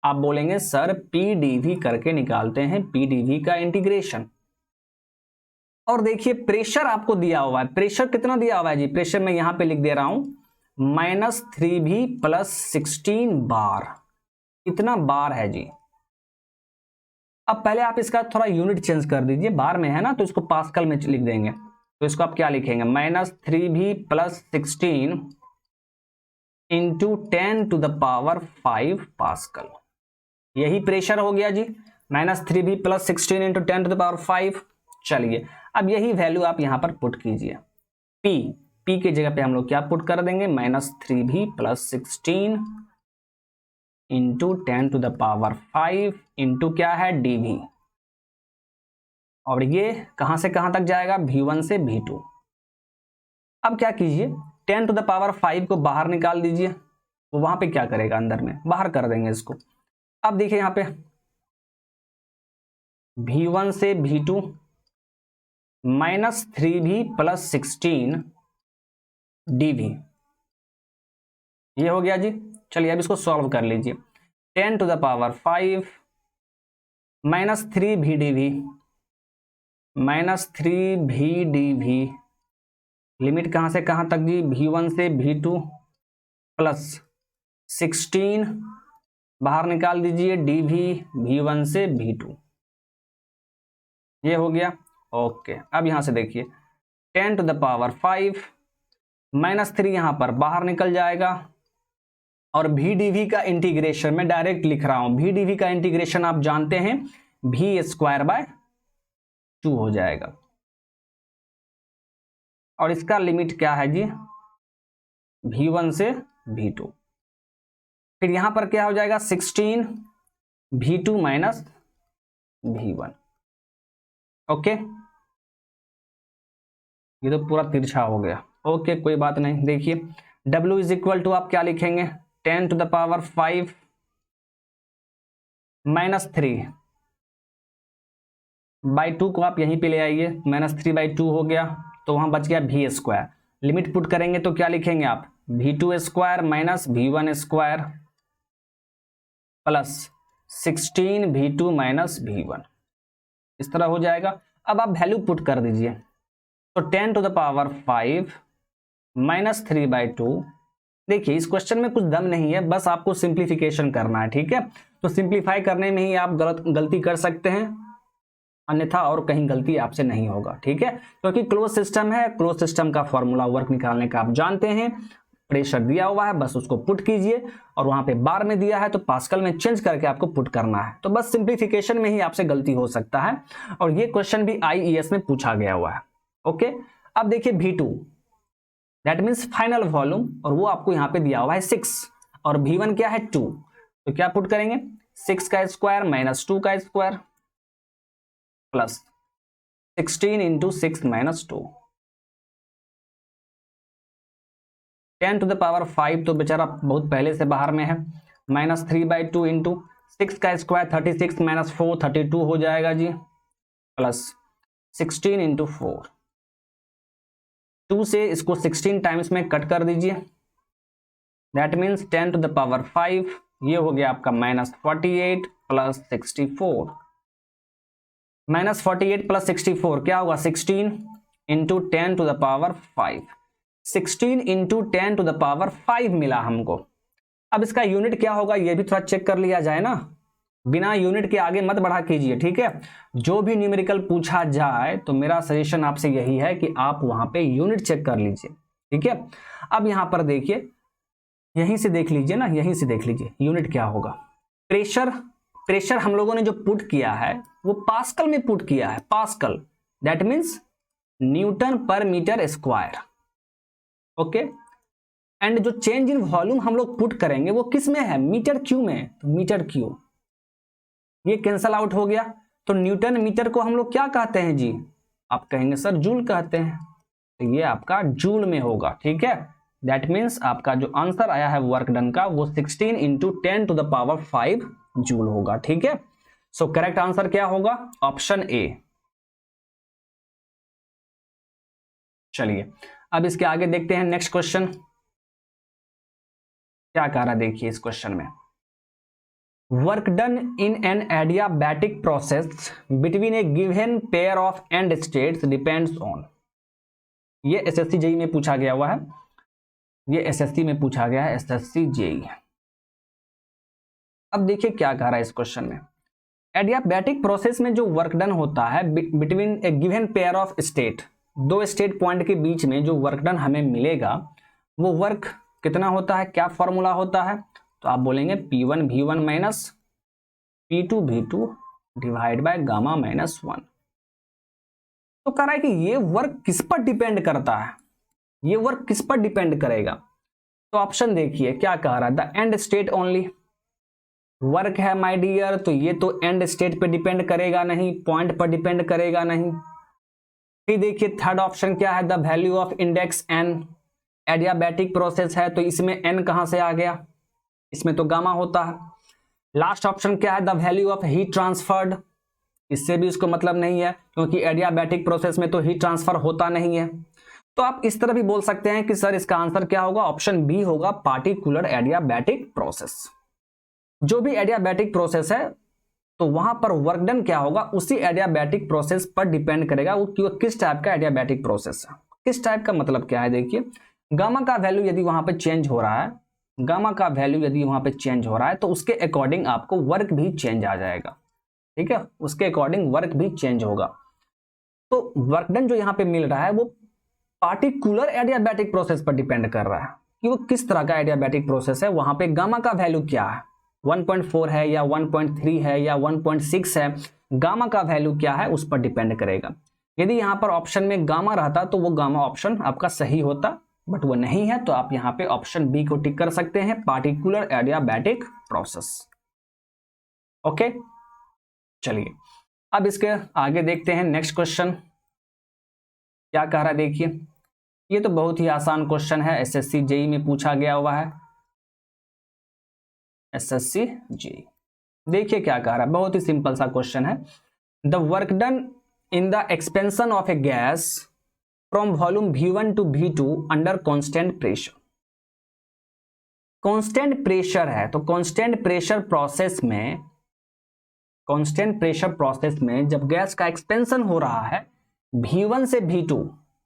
S1: आप बोलेंगे सर PdV करके निकालते हैं, PdV का इंटीग्रेशन। और देखिए प्रेशर आपको दिया हुआ है, प्रेशर कितना दिया हुआ है जी, प्रेशर मैं यहां पे लिख दे रहा हूं -3V + 16 बार, इतना बार है जी। अब पहले आप इसका थोड़ा यूनिट चेंज कर दीजिए, बार में है ना तो इसको पास्कल में लिख देंगे। तो इसको आप क्या लिखेंगे, -3V + 16 × 10⁵ पास्कल, यही प्रेशर हो गया जी, -3V + 16 × 10⁵। चलिए अब यही वैल्यू आप यहां पर पुट कीजिए, P P की जगह पे हम लोग क्या पुट कर देंगे, -3v प्लस 16 इंटू 10⁵ इंटू क्या है dv, और ये कहां से कहां तक जाएगा, v1 से v2। अब क्या कीजिए, 10⁵ को बाहर निकाल दीजिए, वो वहां पे क्या करेगा, अंदर में बाहर कर देंगे इसको। अब देखिए यहां पे v1 से v2 -3v प्लस 16 dv, ये हो गया जी। चलिए अब इसको सॉल्व कर लीजिए। 10⁵ -3v dv, -3v dv, limit कहां से कहां तक जी, v1 से v2 प्लस 16 बाहर निकाल दीजिए dv v1 से v2, ये हो गया। ओके, अब यहां से देखिए 10⁵ -3 यहां पर बाहर निकल जाएगा, और v dv का इंटीग्रेशन मैं डायरेक्ट लिख रहा हूं, v dv का इंटीग्रेशन आप जानते हैं v²/2 हो जाएगा, और इसका लिमिट क्या है जी, v1 से v2। फिर यहां पर क्या हो जाएगा, 16 v2 माइनस v1। ओके, ये तो पूरा तिरछा हो गया। ओके, कोई बात नहीं। देखिए w इज इक्वल टू आप क्या लिखेंगे, 10⁵ -3/2 को आप यहीं पे ले आइए, -3/2 हो गया, तो वहां बच गया v²। लिमिट पुट करेंगे तो क्या लिखेंगे आप, v2² minus v1² plus 16 v2 minus v1, इस तरह हो जाएगा। अब आप वैल्यू पुट कर दीजिए, तो 10⁵ -3/2। देखिए इस क्वेश्चन में कुछ दम नहीं है, बस आपको सिंप्लीफिकेशन करना है, ठीक है। तो सिंप्लीफाई करने में ही आप गलती कर सकते हैं, अन्यथा और कहीं गलती आपसे नहीं होगा, ठीक है। क्योंकि क्लोज सिस्टम है, क्लोज सिस्टम का फॉर्मूला वर्क निकालने का आप जानते हैं, प्रेशर दिया हुआ है, बस उसको पुट कीजिए, और वहां पे बार में दिया है तो पास्कल में चेंज करके आपको पुट करना है। तो बस सिंप्लीफिकेशन में ही आपसे गलती हो सकता है, और ये क्वेश्चन भी IES में पूछा गया हुआ है। ओके, अब देखिए v2 that means final volume, और वो आपको यहाँ पे दिया हुआ है 6, और v1 क्या है 2, तो क्या पुट करेंगे, 6 का स्क्वायर माइनस 2 का स्क्वायर प्लस 16 इंटू 6 माइनस 2, 10⁵ तो बेचारा बहुत पहले से बाहर में है, -3/2 इंटू 6 का स्क्वायर 36 माइनस 4 32 हो जाएगा जी, प्लस 16 इंटू 4, 2 से इसको 16 टाइम्स में कट कर दीजिए, दैट मीन्स 10⁵, ये हो गया आपका -48 प्लस 64, -48 प्लस 64 क्या होगा, 16 इंटू 10⁵, 16 इंटू 10⁵ मिला हमको। अब इसका यूनिट क्या होगा ये भी थोड़ा चेक कर लिया जाए ना, बिना यूनिट के आगे मत बढ़ा कीजिए, ठीक है। जो भी न्यूमेरिकल पूछा जाए तो मेरा सजेशन आपसे यही है कि आप वहां पे यूनिट चेक कर लीजिए, ठीक है। अब यहां पर देखिए, यहीं से देख लीजिए ना, यहीं से देख लीजिए यूनिट क्या होगा। प्रेशर हम लोगों ने जो पुट किया है वो पास्कल में पुट किया है, पास्कल दैट मीन्स न्यूटन पर मीटर स्क्वायर। ओके, एंड जो चेंज इन वॉल्यूम हम लोग पुट करेंगे वो किस में है, मीटर क्यू में, तो मीटर क्यू, ये कैंसल आउट हो गया। तो न्यूटन मीटर को हम लोग क्या कहते हैं जी, आप कहेंगे सर जूल कहते हैं, तो ये आपका जूल में होगा, ठीक है। दैट मीन्स आपका जो आंसर आया है वर्क डन का वो 16 इंटू 10⁵ जूल होगा, ठीक है। सो करेक्ट आंसर क्या होगा, ऑप्शन ए। चलिए अब इसके आगे देखते हैं नेक्स्ट क्वेश्चन क्या कह रहा है। देखिए इस क्वेश्चन में, work done in an adiabatic process between A given pair of and states depends on, ये SSC JEE में पूछा गया हुआ है, ये SSC में पूछा गया है, SSC JEE। अब देखिए क्या कह रहा है इस क्वेश्चन में, एडियाबैटिक प्रोसेस में जो वर्क डन होता है between A given pair of state, दो स्टेट पॉइंट के बीच में जो वर्क डन हमें मिलेगा वो वर्क कितना होता है, क्या फॉर्मूला होता है, तो आप बोलेंगे P1 V1 minus P2 V2 divide by gamma minus 1। तो कह रहा है कि ये वर्क किस पर डिपेंड करता है, ये वर्क किस पर डिपेंड करेगा? तो ऑप्शन देखिए क्या कह रहा है, the end state only. Work है माय डियर, तो ये तो एंड स्टेट पे डिपेंड करेगा नहीं, पॉइंट पर डिपेंड करेगा नहीं। फिर देखिए थर्ड ऑप्शन क्या है, the value of index N. Adiabatic process है तो इसमें एन कहां से आ गया, इसमें तो गामा होता है। लास्ट ऑप्शन क्या है, the value of heat transferred. इससे भी इसको मतलब नहीं है क्योंकि एडियाबैटिक प्रोसेस में तो हीट ट्रांसफर होता नहीं है। तो आप इस तरह भी बोल सकते हैं कि सर इसका आंसर क्या होगा, ऑप्शन बी होगा, पार्टिकुलर एडियाबैटिक प्रोसेस। जो भी एडियाबैटिक प्रोसेस है तो वहां पर वर्क डन क्या होगा, उसी एडियाबैटिक प्रोसेस पर डिपेंड करेगा वो किस टाइप का एडियाबैटिक प्रोसेस है। किस टाइप का मतलब क्या है, देखिए गामा का वैल्यू यदि वहां पे चेंज हो रहा है, गामा का वैल्यू यदि वहां पे चेंज हो रहा है तो उसके अकॉर्डिंग आपको वर्क भी चेंज आ जाएगा। ठीक है, उसके अकॉर्डिंग वर्क भी चेंज होगा। तो वर्क डन जो यहाँ पे मिल रहा है वो पार्टिकुलर एडियाबैटिक प्रोसेस पर डिपेंड कर रहा है कि वो किस तरह का एडियाबैटिक प्रोसेस है, वहां पे गामा का वैल्यू क्या है, 1.4 है या 1.3 है या 1.6 है, गामा का वैल्यू क्या है उस पर डिपेंड करेगा। यदि यहाँ पर ऑप्शन में गामा रहता तो वो गामा ऑप्शन आपका सही होता, बट वो नहीं है, तो आप यहाँ पे ऑप्शन बी को टिक कर सकते हैं, पार्टिकुलर एडियाबैटिक प्रोसेस। ओके, चलिए अब इसके आगे देखते हैं नेक्स्ट क्वेश्चन क्या कह रहा है। देखिए ये तो बहुत ही आसान क्वेश्चन है, एसएससी जेई में पूछा गया हुआ है, एसएससी जेई। देखिए क्या कह रहा है, बहुत ही सिंपल सा क्वेश्चन है। The work done in the expansion of A gas from volume V1 to V2 under constant pressure. Constant pressure है तो कांस्टेंट प्रेशर प्रोसेस में जब गैस का एक्सपेंशन हो रहा है V1 से V2,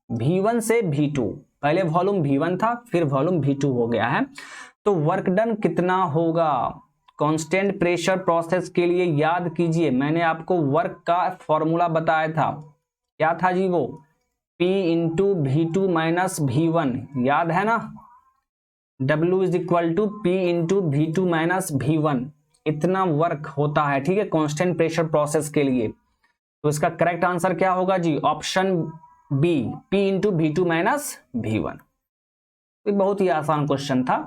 S1: V1 से V2, पहले वॉल्यूम V1 था फिर वॉल्यूम V2 हो गया है, तो वर्क डन कितना होगा। कांस्टेंट प्रेशर प्रोसेस के लिए याद कीजिए, मैंने आपको वर्क का फॉर्मूला बताया था, क्या था जी वो, P into V2 minus V1, याद है ना, W is equal to P into V2 minus V1, इतना वर्क होता है। ठीक है, कांस्टेंट प्रेशर प्रोसेस के लिए, तो इसका करेक्ट आंसर क्या होगा जी, option B, P into V2 minus V1। तो बहुत ही आसान क्वेश्चन था।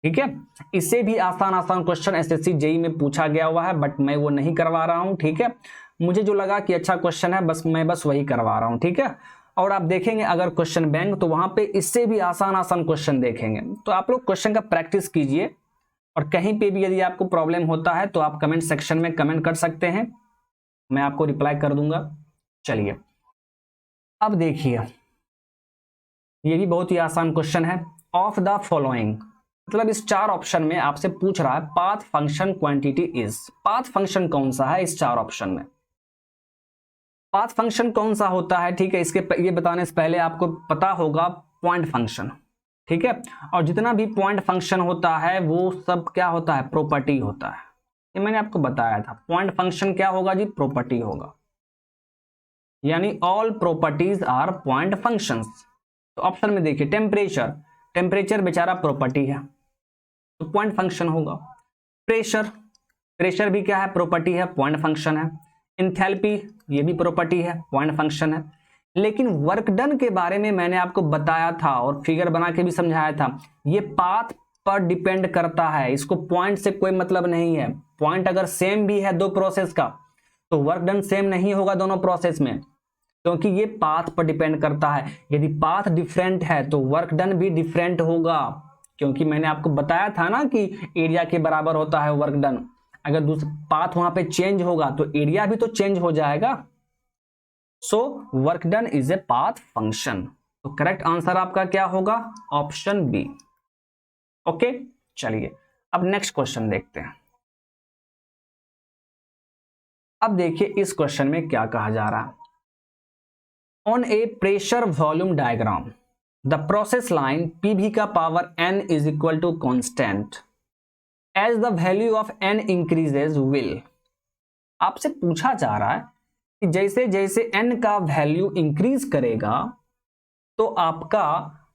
S1: ठीक है, इससे भी आसान क्वेश्चन एसएससी जेई में पूछा गया हुआ है, बट मैं वो नहीं करवा रहा हूं। ठीक है, मुझे जो लगा कि अच्छा क्वेश्चन है मैं बस वही करवा रहा हूं। ठीक है, और आप देखेंगे अगर क्वेश्चन बैंक तो वहां पे इससे भी आसान क्वेश्चन देखेंगे, तो आप लोग क्वेश्चन का प्रैक्टिस कीजिए, और कहीं पे भी यदि आपको प्रॉब्लम होता है तो आप कमेंट सेक्शन में कमेंट कर सकते हैं, मैं आपको रिप्लाई कर दूंगा। चलिए अब देखिए, ये भी बहुत ही आसान क्वेश्चन है। ऑफ द फॉलोइंग, मतलब इस चार ऑप्शन में आपसे पूछ रहा है path function quantity is, path function कौन सा है इस चार ऑप्शन में, पाथ फंक्शन कौन सा होता है। ठीक है, ये बताने से पहले आपको पता होगा पॉइंट फंक्शन। ठीक है, और जितना भी पॉइंट फंक्शन होता है वो सब क्या होता है, प्रॉपर्टी होता है, ये मैंने आपको बताया था। पॉइंट फंक्शन क्या होगा जी, प्रॉपर्टी होगा, यानी all properties are point functions. तो ऑप्शन में देखिए टेम्परेचर, टेम्परेचर बेचारा प्रॉपर्टी है तो पॉइंट फंक्शन होगा। प्रेशर, प्रेशर भी क्या है, प्रॉपर्टी है, पॉइंट फंक्शन है। इंथैल्पी, ये भी प्रॉपर्टी है, पॉइंट फंक्शन है। लेकिन वर्क डन के बारे में मैंने आपको बताया था और फिगर बना के भी समझाया था, ये पाथ पर डिपेंड करता है, इसको पॉइंट से कोई मतलब नहीं है। पॉइंट अगर सेम भी है दो प्रोसेस का तो वर्क डन सेम नहीं होगा दोनों प्रोसेस में, क्योंकि ये पाथ पर डिपेंड करता है। यदि पाथ डिफरेंट है तो वर्क डन भी डिफरेंट होगा, क्योंकि मैंने आपको बताया था ना कि एरिया के बराबर होता है वर्क डन। अगर दूसरा पाथ वहां पे चेंज होगा तो एरिया भी तो चेंज हो जाएगा। So work done is a path function, तो करेक्ट आंसर आपका क्या होगा, ऑप्शन बी। ओके, चलिए अब नेक्स्ट क्वेश्चन देखते हैं। अब देखिए इस क्वेश्चन में क्या कहा जा रहा है। On a pressure volume diagram, the process line PV का power n is equal to constant. As the value of n increases will, आपसे पूछा जा रहा है कि जैसे जैसे n का वैल्यू इंक्रीज करेगा तो आपका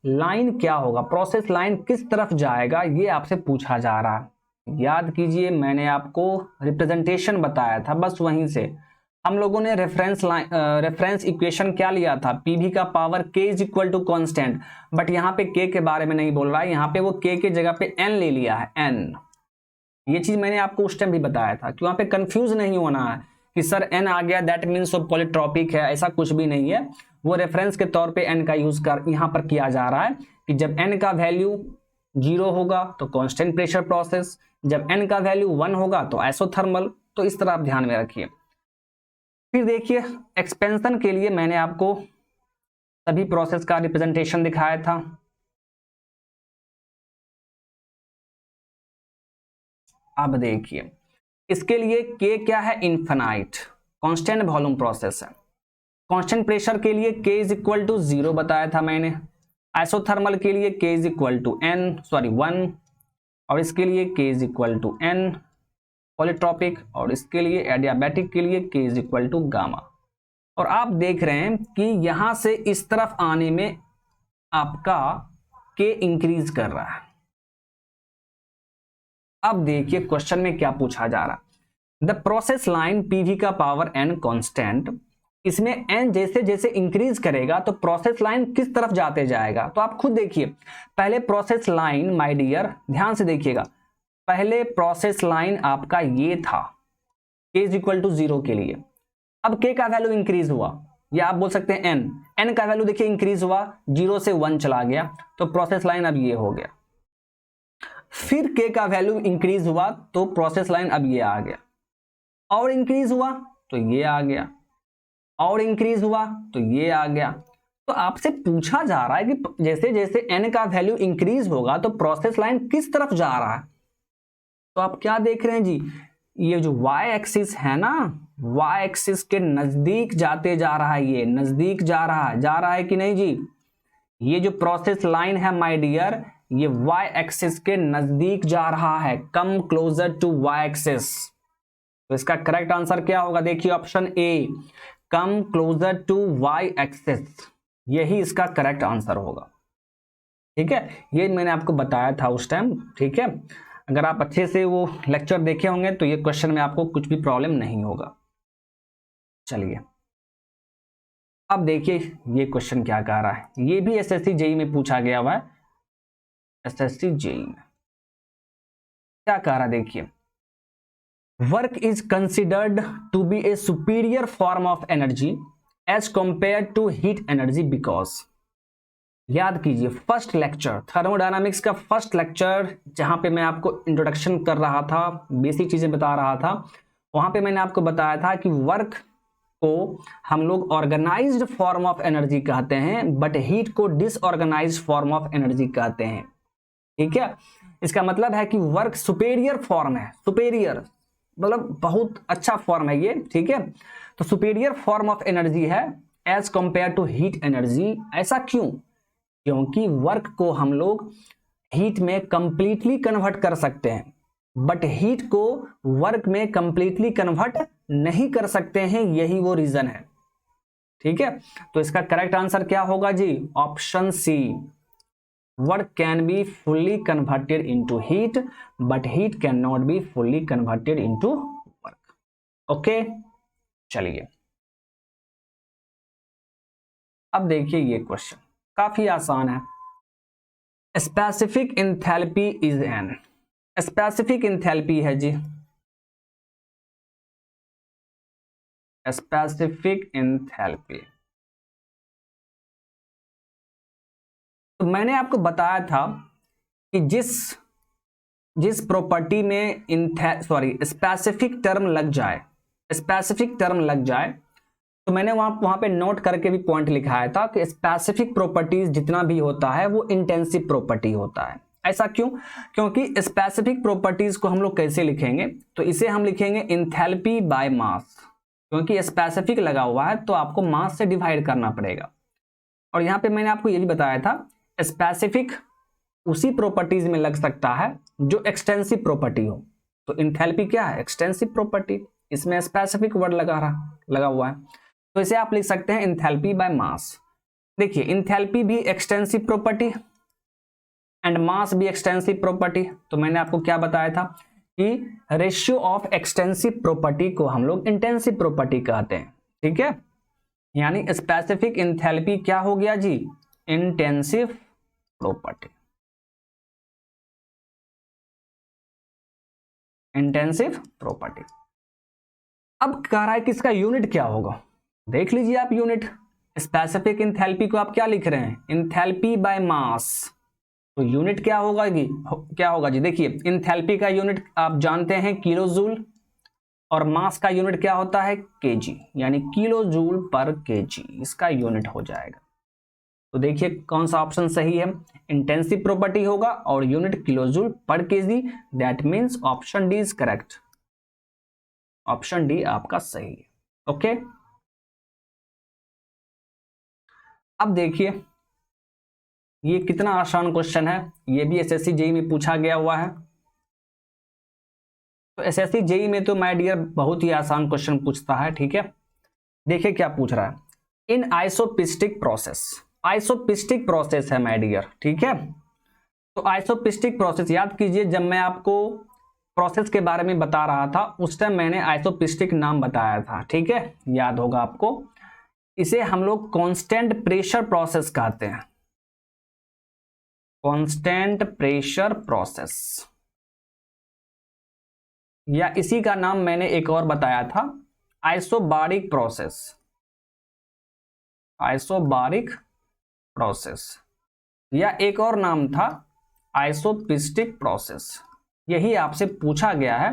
S1: लाइन क्या होगा, प्रोसेस लाइन किस तरफ जाएगा, ये आपसे पूछा जा रहा है। याद कीजिए मैंने आपको रिप्रेजेंटेशन बताया था, बस वहीं से हम लोगों ने रेफरेंस इक्वेशन क्या लिया था, पीवी का power k is equal to constant, but यहाँ पे k के बारे में नहीं बोल रहा है, यहाँ पे वो k के जगह पे n ले लिया है, n। ये चीज मैंने आपको उस टाइम भी बताया था कि वहां पे कंफ्यूज नहीं होना है कि सर n आ गया दैट मीन्स वो पॉलीट्रॉपिक है, ऐसा कुछ भी नहीं है। वो रेफरेंस के तौर पे n का यूज कर यहाँ पर किया जा रहा है कि जब n का वैल्यू 0 होगा तो कांस्टेंट प्रेशर प्रोसेस, जब n का वैल्यू 1 होगा तो आइसोथर्मल। तो इस तरह आप ध्यान में रखिए। फिर देखिए एक्सपेंशन के लिए मैंने आपको सभी प्रोसेस का रिप्रेजेंटेशन दिखाया था। अब देखिए इसके लिए k क्या है, इन्फिनाइट, कांस्टेंट वॉल्यूम प्रोसेस है। कांस्टेंट प्रेशर के लिए k इज इक्वल टू 0 बताया था मैंने। आइसोथर्मल के लिए k इज इक्वल टू 1, और इसके लिए k is equal to n, polytropic, और इसके लिए एडियाबैटिक के लिए k is equal to gamma. और आप देख रहे हैं कि यहां से इस तरफ आने में आपका k इंक्रीज कर रहा है। अब देखिए क्वेश्चन में क्या पूछा जा रहा है, द प्रोसेस लाइन पीवी का पावर n कांस्टेंट, इसमें n जैसे जैसे इंक्रीज करेगा तो प्रोसेस लाइन किस तरफ जाते जाएगा। तो आप खुद देखिए, पहले प्रोसेस लाइन माय डियर ध्यान से देखिएगा, पहले प्रोसेस लाइन आपका ये था k इज इक्वल टू 0 के लिए। अब k का वैल्यू इंक्रीज हुआ, या आप बोल सकते हैं n का वैल्यू देखिए इंक्रीज हुआ, 0 से 1 चला गया, तो प्रोसेस लाइन अब ये हो गया। फिर k का वैल्यू इंक्रीज हुआ तो प्रोसेस लाइन अब ये आ गया, और इंक्रीज हुआ तो ये आ गया, और इंक्रीज हुआ तो ये आ गया। तो आपसे पूछा जा रहा है कि जैसे जैसे n का वैल्यू इंक्रीज होगा तो प्रोसेस लाइन किस तरफ जा रहा है। तो आप क्या देख रहे हैं जी, ये जो y एक्सिस है ना, y एक्सिस के नजदीक जाते जा रहा है, ये नजदीक जा रहा है कि नहीं जी। ये जो प्रोसेस लाइन है माय डियर, ये y एक्सिस के नजदीक जा रहा है, come closer to y axis. तो इसका करेक्ट आंसर क्या होगा, देखिए option A, come closer to y axis, यही इसका करेक्ट आंसर होगा। ठीक है, ये मैंने आपको बताया था उस टाइम। ठीक है, अगर आप अच्छे से वो लेक्चर देखे होंगे तो ये क्वेश्चन में आपको कुछ भी प्रॉब्लम नहीं होगा। चलिए अब देखिए ये क्वेश्चन क्या कह रहा है, ये भी एसएससी जेई में पूछा गया हुआ है। एसएससी जेई में क्या कह रहा है, देखिए, work is considered to be a superior form of energy as compare to heat energy because. याद कीजिए फर्स्ट लेक्चर, थर्मोडायनामिक्स का फर्स्ट लेक्चर, जहां पे मैं आपको इंट्रोडक्शन कर रहा था, बेसिक चीजें बता रहा था, वहां पे मैंने आपको बताया था कि वर्क को हम लोग ऑर्गेनाइज्ड फॉर्म ऑफ एनर्जी कहते हैं, बट हीट को डिसऑर्गेनाइज्ड फॉर्म ऑफ एनर्जी कहते हैं। ठीक है, इसका मतलब है कि वर्क सुपेरियर फॉर्म है, सुपेरियर मतलब बहुत अच्छा फॉर्म है ये। ठीक है, तो सुपेरियर फॉर्म ऑफ एनर्जी है as compare to heat energy. ऐसा क्यों, क्योंकि वर्क को हम लोग हीट में कंप्लीटली कन्वर्ट कर सकते हैं, बट हीट को वर्क में कंप्लीटली कन्वर्ट नहीं कर सकते हैं, यही वो रीजन है। ठीक है, तो इसका करेक्ट आंसर क्या होगा जी, option C, work can be fully converted into heat but heat can not be fully converted into work. Okay, चलिए अब देखिए ये क्वेश्चन काफी आसान है। Specific enthalpy is an, specific enthalpy है जी, स्पेसिफिक एंथैल्पी। तो मैंने आपको बताया था कि जिस प्रॉपर्टी में स्पेसिफिक टर्म लग जाए, स्पेसिफिक टर्म लग जाए, तो मैंने वहां पे नोट करके भी पॉइंट लिखाया था कि स्पेसिफिक प्रॉपर्टीज जितना भी होता है वो इंटेंसिव प्रॉपर्टी होता है। ऐसा क्यों, क्योंकि स्पेसिफिक प्रॉपर्टीज को हम लोग कैसे लिखेंगे, तो इसे हम लिखेंगे एंथैल्पी बाय मास, क्योंकि स्पेसिफिक लगा हुआ है तो आपको मास से डिवाइड करना पड़ेगा। और यहाँ पे मैंने आपको ये भी बताया था स्पेसिफिक उसी प्रॉपर्टीज में लग सकता है जो एक्सटेंसिव प्रॉपर्टी हो। तो एंथैल्पी क्या है, एक्सटेंसिव प्रॉपर्टी, इसमें स्पेसिफिक वर्ड लगा हुआ है, तो इसे आप लिख सकते हैं एंथैल्पी बाय मास। देखिए एंथैल्पी भी एक्सटेंसिव प्रॉपर्टी एंड मास भी एक्सटेंसिव प्रॉपर्टी। तो मैंने आपको क्या बताया था कि रेशियो ऑफ एक्सटेंसिव प्रॉपर्टी को हम लोग इंटेंसिव प्रॉपर्टी कहते हैं, ठीक है। यानी स्पेसिफिक एंथैल्पी क्या हो गया जी, इंटेंसिव प्रॉपर्टी, इंटेंसिव प्रॉपर्टी। अब कह रहा है कि इसका यूनिट क्या होगा, देख लीजिए आप यूनिट। स्पेसिफिक एंथैल्पी को आप क्या लिख रहे हैं, एंथैल्पी बाय मास, तो यूनिट क्या होगा जी, देखिए एंथैल्पी का यूनिट आप जानते हैं किलो जूल, और मास का यूनिट क्या होता है केजी, यानी किलो जूल पर केजी इसका यूनिट हो जाएगा। तो देखिए कौन सा ऑप्शन सही है, इंटेंसिव प्रॉपर्टी होगा और यूनिट किलो जूल पर KG, that means option D is correct, option D आपका सही है। ओके, अब देखिए ये कितना आसान क्वेश्चन है, ये भी एसएससी जेईई में पूछा गया हुआ है। तो एसएससी जेईई में तो माय डियर बहुत ही आसान क्वेश्चन पूछता है, ठीक है। देखिए क्या पूछ रहा है, इन आइसोपिस्टिक प्रोसेस, आइसोपिस्टिक प्रोसेस है माय डियर, ठीक है। तो आइसोपिस्टिक प्रोसेस याद कीजिए, जब मैं आपको प्रोसेस के बारे में बता रहा था उस टाइम मैंने आइसोपिस्टिक नाम बताया था, ठीक है, याद होगा आपको। इसे हम लोग कांस्टेंट प्रेशर प्रोसेस कहते हैं, कांस्टेंट प्रेशर प्रोसेस, या इसी का नाम मैंने एक और बताया था आइसोबारिक प्रोसेस, आइसोबारिक प्रोसेस, या एक और नाम था आइसोपिस्टिक प्रोसेस। यही आपसे पूछा गया है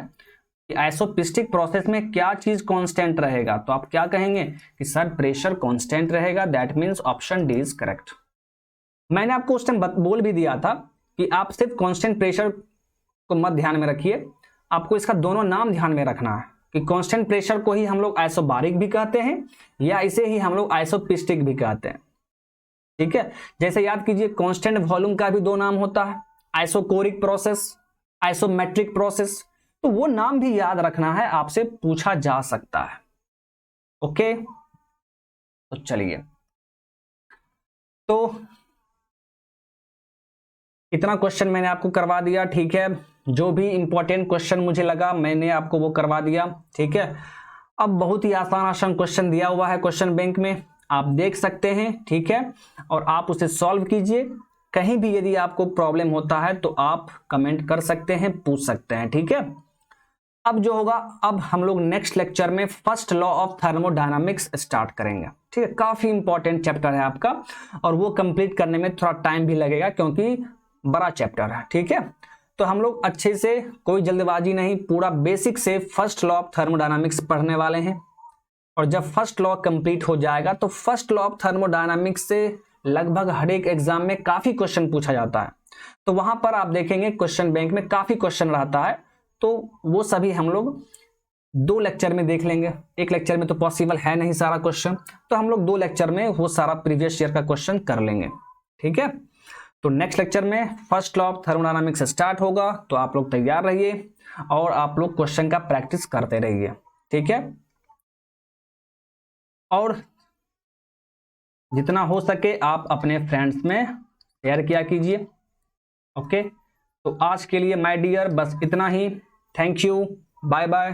S1: कि आइसोपिस्टिक प्रोसेस में क्या चीज कांस्टेंट रहेगा, तो आप क्या कहेंगे कि सर प्रेशर कांस्टेंट रहेगा, that means option D is correct. मैंने आपको उस टाइम बोल भी दिया था कि आप सिर्फ कांस्टेंट प्रेशर को मत ध्यान में रखिए, आपको इसका दोनों नाम ध्यान में रखना है कि कांस्टेंट प्रेशर को ही हम लोग आइसोबारिक भी कहते हैं या इसे ही हम लोग आइसोपिस्टिक भी कहते हैं, ठीक है। जैसे याद कीजिए कांस्टेंट वॉल्यूम का भी दो नाम होता है, आइसोकोरिक प्रोसेस, आइसोमेट्रिक प्रोसेस, तो वो नाम भी याद रखना है, आपसे पूछा जा सकता है। ओके, तो चलिए, तो इतना क्वेश्चन मैंने आपको करवा दिया, ठीक है। जो भी इंपॉर्टेंट क्वेश्चन मुझे लगा मैंने आपको वो करवा दिया, ठीक है। अब बहुत ही आसान आसान क्वेश्चन दिया हुआ है क्वेश्चन बैंक में, आप देख सकते हैं, ठीक है, और आप उसे सॉल्व कीजिए। कहीं भी यदि आपको प्रॉब्लम होता है तो आप कमेंट कर सकते हैं, पूछ सकते हैं, ठीक है। अब जो होगा, अब हम लोग नेक्स्ट लेक्चर में first law of thermodynamics start करेंगे, ठीक है। काफी इंपॉर्टेंट चैप्टर है आपका और वो कंप्लीट करने में थोड़ा टाइम भी लगेगा क्योंकि बड़ा चैप्टर है, ठीक है। तो हम लोग अच्छे से, कोई जल्दबाजी नहीं, पूरा बेसिक से फर्स्ट लॉ ऑफ थर्मोडायनामिक्स पढ़ने वाले हैं। और जब फर्स्ट लॉ कंप्लीट हो जाएगा तो फर्स्ट लॉ ऑफ थर्मोडायनामिक्स से लगभग हर एक एग्जाम में काफी क्वेश्चन पूछा जाता है, तो वहां पर आप देखेंगे क्वेश्चन बैंक में काफी क्वेश्चन रहता है, तो वो सभी हम लोग 2 लेक्चर में देख लेंगे। एक लेक्चर में तो पॉसिबल है नहीं सारा क्वेश्चन, तो हम लोग 2 लेक्चर में वो सारा प्रीवियस ईयर का क्वेश्चन कर लेंगे, ठीक है। तो नेक्स्ट लेक्चर में first law of thermodynamics start होगा, तो आप लोग तैयार रहिए और आप लोग क्वेश्चन का प्रैक्टिस करते रहिए, ठीक है। और जितना हो सके आप अपने फ्रेंड्स में शेयर किया कीजिए, ओके। तो आज के लिए माय डियर बस इतना ही, थैंक यू, बाय बाय।